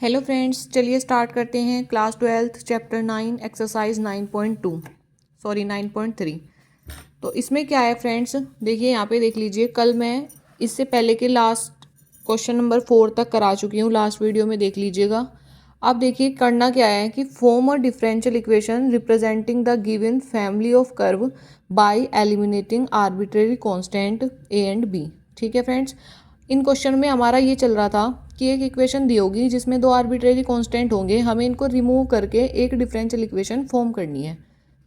Hello friends, चलिए start करते हैं क्लास 12 चैप्टर 9 एक्सरसाइज 9.2 सॉरी 9.3। तो इसमें क्या है फ्रेंड्स, देखिए यहाँ पे देख लीजिए। कल मैं इससे पहले के लास्ट क्वेश्चन नंबर 4 तक करा चुकी हूँ, लास्ट वीडियो में देख लीजिएगा। अब देखिए करना क्या है कि form a differential equation representing the given family of curve by eliminating arbitrary constant A and B. ठीक है फ्रेंड्स, इन क्वेश्चन में हमारा ये चल रहा था कि एक इक्वेशन दी होगी जिसमें दो आर्बिट्रेरी कांस्टेंट होंगे, हमें इनको रिमूव करके एक डिफरेंशियल इक्वेशन फॉर्म करनी है।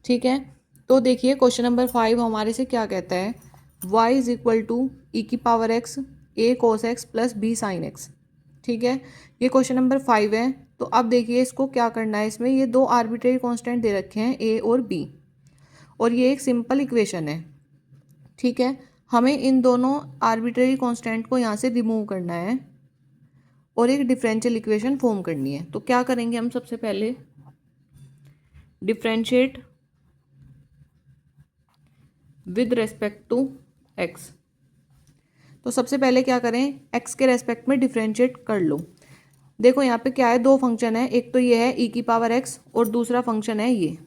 ठीक है, तो देखिए क्वेश्चन नंबर 5 हमारे से क्या कहता है, y इज इक्वल टू ई की power x a cos x plus b sin x। ठीक है, ये क्वेश्चन नंबर 5 है। तो अब देखिए इसको क्या करना है, इसमें ये दो आर्बिट्रेरी कांस्टेंट दे रखे हैं a और b, और ये एक सिंपल इक्वेशन है। ठीक है, हमें इन दोनों आर्बिट्रेरी कांस्टेंट को यहाँ से रिमूव करना है और एक डिफरेंशियल इक्वेशन फॉर्म करनी है। तो क्या करेंगे हम, सबसे पहले differentiate with respect to x। तो सबसे पहले क्या करें, x के रेस्पेक्ट में डिफरेंशिएट कर लो। देखो यहाँ पे क्या है, दो फंक्शन है, एक तो ये है e की पावर x और दूसरा फंक्शन है ये।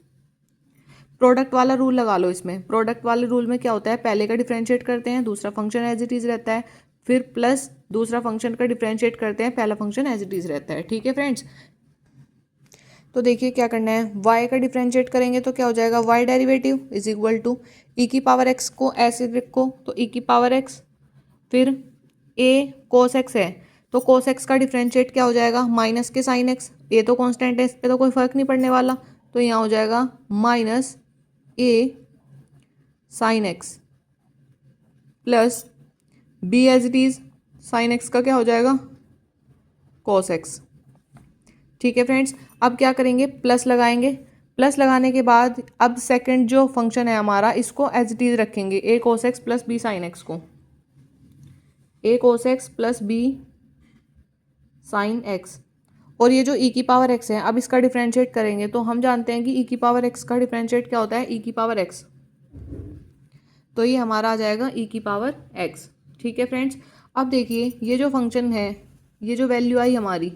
प्रोडक्ट वाला रूल लगा लो इसमें। प्रोडक्ट वाले रूल में क्या होता है, पहले का डिफरेंशिएट करते हैं, दूसरा फंक्शन एज इट इज रहता है, फिर प्लस दूसरा फंक्शन का डिफरेंशिएट करते हैं, पहला फंक्शन एज इट इज रहता है। ठीक है फ्रेंड्स, तो देखिए क्या करना है, y का डिफरेंशिएट करेंगे तो क्या हो जाएगा, y derivative is equal to ई की पावर x को ऐसे रखो तो ई की पावर x, फिर a cos x है तो cos x का डिफरेंशिएट क्या हो जाएगा, माइनस के साइन x। ये तो कांस्टेंट है, इस पर तो कोई फर्क नहीं पड़ने वाला, तो यहाँ हो जाएगा minus a sine x plus b as it is sine x का क्या हो जाएगा, cos x। ठीक है फ्रेंड्स, अब क्या करेंगे, प्लस लगाएंगे। प्लस लगाने के बाद अब सेकंड जो फंक्शन है हमारा, इसको एज इट इज रखेंगे, a cos x plus b sine x को, a cos x plus b sine x। और ये जो e की पावर x है, अब इसका डिफरेंशिएट करेंगे तो हम जानते हैं कि e की पावर x का डिफरेंशिएट क्या होता है, e की पावर x। तो ये हमारा आ जाएगा e की पावर x। ठीक है फ्रेंड्स, अब देखिए ये जो फंक्शन है, ये जो वैल्यू आई हमारी,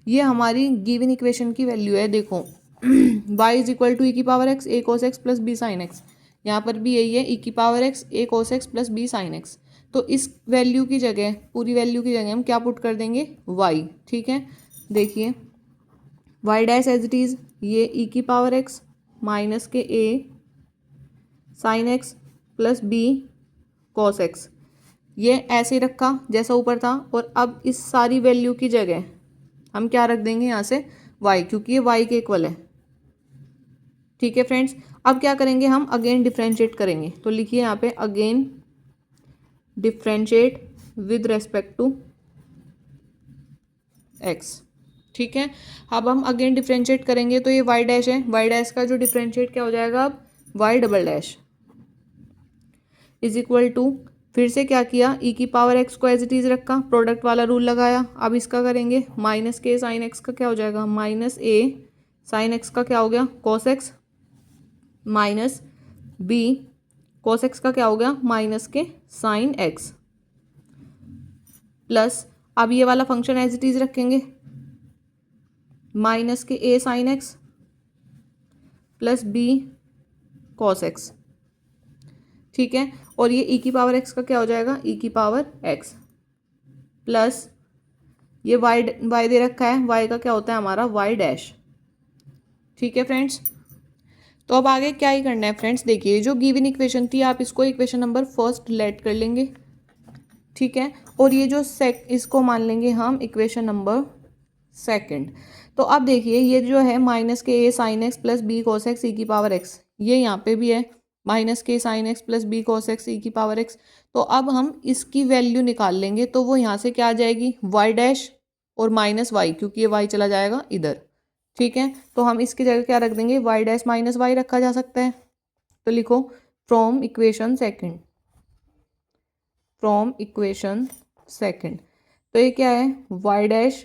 ये हमारी गिवन इक्वेशन की वैल्यू है। देखो y इज इक्वल टू ई की power x a cos x plus b sine x। यहाँ पर भी यही है, ई की power x a cos x plus b sine x। तो इस वैल्यू की जगह, पूरी वैल्यू की जगह हम क्या पुट कर देंगे, y। ठीक है, देखिए y dash as it is, ये ई की पावर x माइनस के a sine x plus b cos x, ये ऐसे रखा जैसा ऊपर था। और अब इस सारी वैल्यू की जगह हम क्या रख देंगे यहाँ से, y, क्योंकि ये y के इक्वल है। ठीक है फ्रेंड्स, अब क्या करेंगे, हम अगेन डिफरेंशिएट करेंगे। तो लिखिए यहाँ पे again differentiate with respect to x। ठीक है, अब हम अगेन डिफरेंशिएट करेंगे तो ये y डैश है, y डैश का जो डिफरेंशिएट क्या हो जाएगा, अब y double dash is equal to, फिर से क्या किया, e की पावर x को एज इट इज रखा, प्रोडक्ट वाला रूल लगाया। अब इसका करेंगे माइनस के साइन x का क्या हो जाएगा, माइनस a साइन x का क्या हो गया, cos x minus b cos x का क्या हो गया, माइनस के साइन x प्लस, अब ये वाला फंक्शन एज इट इज रखेंगे, माइनस के a sine x plus b cos x। ठीक है, और ये e की पावर x का क्या हो जाएगा, e की पावर x प्लस ये y दे रखा है, y का क्या होता है हमारा y डैश। ठीक है फ्रेंड्स, तो अब आगे क्या ही करना है फ्रेंड्स, देखिए जो गिवन इक्वेशन थी, आप इसको इक्वेशन नंबर फर्स्ट लेट कर लेंगे। ठीक है, और ये जो इसको मान लेंगे हम इक्वेशन नंबर सेकंड। तो अब देखिए ये जो है माइनस के a sine x plus b cos x e की पावर x, ये यहाँ पे भी है माइनस के sine x plus b cos x e की पावर x। तो अब हम इसकी वैल्यू निकाल लेंगे, तो वो यहाँ से क्या आ जाएगी, y डैश और माइनस y, क्योंकि ये y चला जाएगा इधर। ठीक है, तो हम इसकी जगह क्या रख देंगे, y डैश माइनस y रखा जा सकता है। तो लिखो from equation second, from equation second. तो ये क्या है, y dash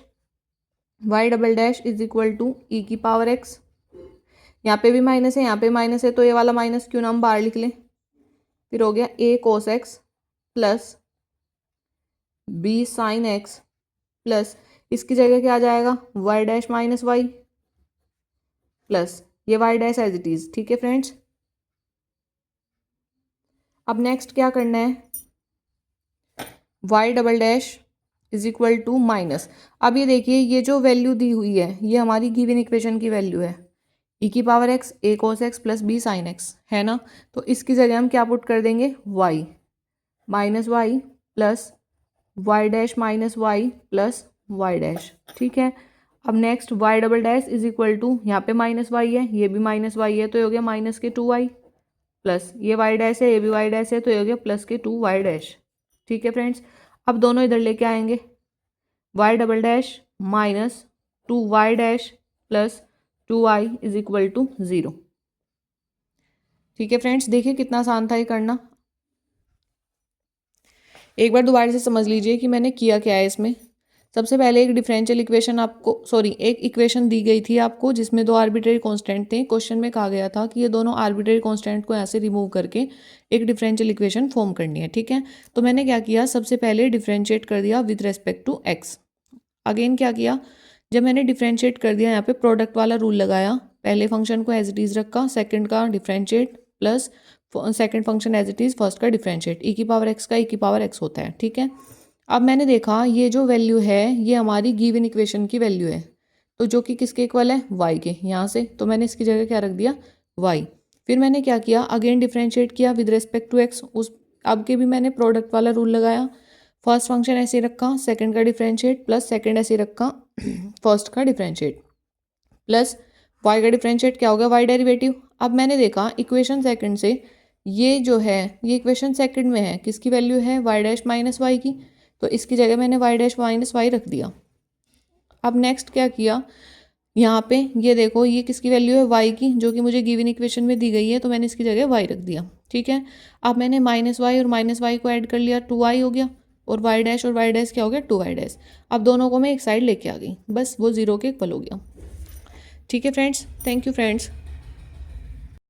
y double dash is equal to ई की पावर x, यहाँ पे भी माइनस है, यहाँ पे माइनस है, तो ये वाला माइनस क्यों ना हम बाहर लिख लें। फिर हो गया a cos x plus b sine x plus इसकी जगह क्या आ जाएगा, y dash minus Y plus ये y dash as it is. ठीक है फ्रेंड्स, अब नेक्स्ट क्या करना है, y double dash is equal to minus. अब ये देखिए ये जो वैल्यू दी हुई है ये हमारी गिवन इक्वेशन की वैल्यू है, ई की power x A cos x plus B sine x, है ना। तो इसकी जगह हम क्या पुट कर देंगे, Y minus Y plus Y dash minus Y plus Y dash. ठीक है, अब next Y double dash is equal to, यहाँ पे माइनस वाई है ये भी माइनस वाई है तो ये हो गया माइनस के 2y प्लस ये वाई डैश है ये भी वाई डैश है तो ये हो गया प्लस के 2y डैश। ठीक है फ्रेंड्स, अब दोनों इधर लेके आएंगे, Y double dash minus 2y dash plus 2y is equal to 0। ठीक है फ्रेंड्स, देखिए कितना आसान था ये करना। एक बार दोबारा से समझ लीजिए कि मैंने किया क्या है इसमें। सबसे पहले एक डिफरेंशियल इक्वेशन आपको एक इक्वेशन दी गई थी आपको जिसमें दो आर्बिट्रेरी कांस्टेंट थे। क्वेश्चन में कहा गया था कि ये दोनों आर्बिट्रेरी कांस्टेंट को ऐसे रिमूव करके एक डिफरेंशियल इक्वेशन फॉर्म करनी है। ठीक है, तो मैंने क्या किया, सबसे पहले डिफरेंशिएट कर दिया with respect to X. Again क्या किया, जब मैंने डिफरेंशिएट कर दिया यहाँ पे प्रोडक्ट वाला रूल लगाया, पहले फंक्शन को एज इट इज रखा, सेकंड का differentiate plus second function as it is first का डिफरेंशिएट, ई की पावर एक्स का ई की पावर एक्स होता है। ठीक है, अब मैंने देखा ये जो वैल्यू है ये हमारी गिवन इक्वेशन की वैल्यू है, तो जो कि किसके इक्वल है, वाई के, यहाँ से। तो मैंने इसकी जगह क्या रख दिया, वाई। फिर मैंने क्या किया, अगेन डिफरेंशिएट किया विद रेस्पेक्ट टू एक्स। उस अब के भी मैंने प्रोडक्ट वाला रूल लगाया, फर्स्ट फंक्शन ऐसे रखा, सेकंड का डिफरेंशिएट प्लस सेकंड ऐसे रखा, फर्स्ट का डिफरेंशिएट प्लस वाई का डिफरेंशिएट क्या हो गया, वाई डेरिवेटिव। अब मैंने देखा इक्वेशन सेकंड से ये जो है ये इक्वेशन सेकंड में है, किसकी वैल्यू है, वाई डैश माइनस वाई की, तो इसकी जगह मैंने वाई डैश माइनस वाई रख दिया। अब नेक्स्ट क्या किया, यहाँ पे ये देखो ये किसकी वैल्यू है, वाई की, जो कि मुझे गिवन इक्वेशन में दी गई है, तो मैंने इसकी जगह वाई रख दिया। ठीक है, अब मैंने माइनस वाई और माइनस वाई को ऐड कर लिया, 2y हो गया, और वाई डैश और वाई डैश क्या हो गया, 2y डैश। अब दोनों को मैं एक साइड लेके आ गई, बस वो 0 के इक्वल हो गया। ठीक है फ्रेंड्स, थैंक यू फ्रेंड्स।